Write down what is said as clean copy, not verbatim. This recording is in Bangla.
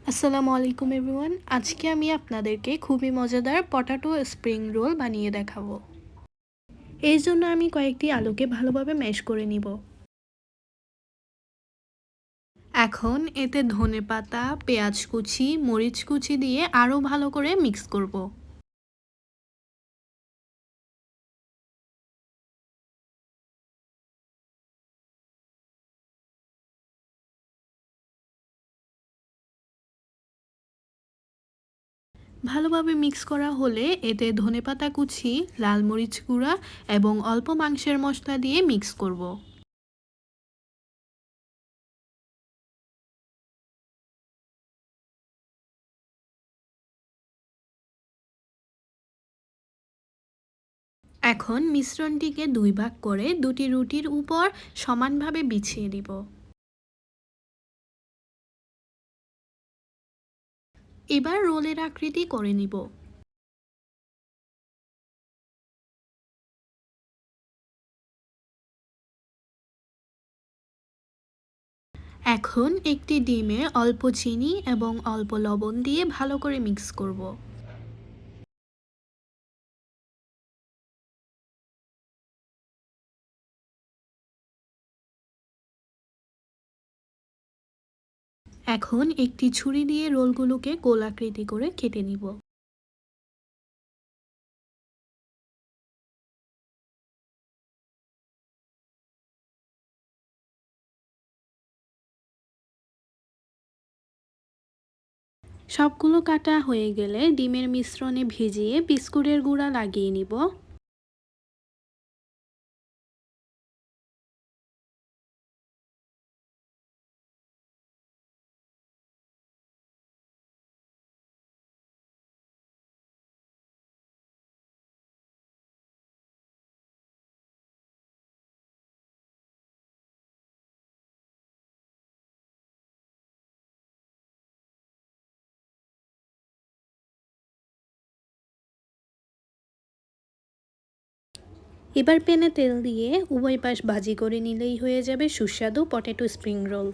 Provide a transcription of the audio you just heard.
আসসালামু আলাইকুম এভরিওয়ান। আজকে আমি আপনাদেরকে খুবই মজাদার পটাটো স্প্রিং রোল বানিয়ে দেখাবো। এই জন্য আমি কয়েকটি আলুকে ভালোভাবে ম্যাশ করে নিব। এখন এতে ধনেপাতা, পেঁয়াজ কুচি, মরিচ কুচি দিয়ে আরও ভালো করে মিক্স করব। ভালোভাবে মিক্স করা হলে এতে ধনেপাতা কুচি, লাল মরিচ গুঁড়া এবং অল্প মাংসের মশলা দিয়ে মিক্স করব। এখন মিশ্রণটিকে দুই ভাগ করে দুটি রুটির উপর সমানভাবে বিছিয়ে দিব। এবার রোলের আকৃতি করে নিব। এখন একটি ডিমে অল্প চিনি এবং অল্প লবণ দিয়ে ভালো করে মিক্স করব। এখন একটি ছুরি দিয়ে রোলগুলোকে গোলাকৃতি করে কেটে নিব। সবগুলো কাটা হয়ে গেলে ডিমের মিশ্রণে ভিজিয়ে বিস্কুটের গুঁড়া লাগিয়ে নিব। এবার প্যানে তেল দিয়ে উভয় পাশ ভাজি করে নিলেই হয়ে যাবে সুস্বাদু পটেটো স্প্রিং রোল।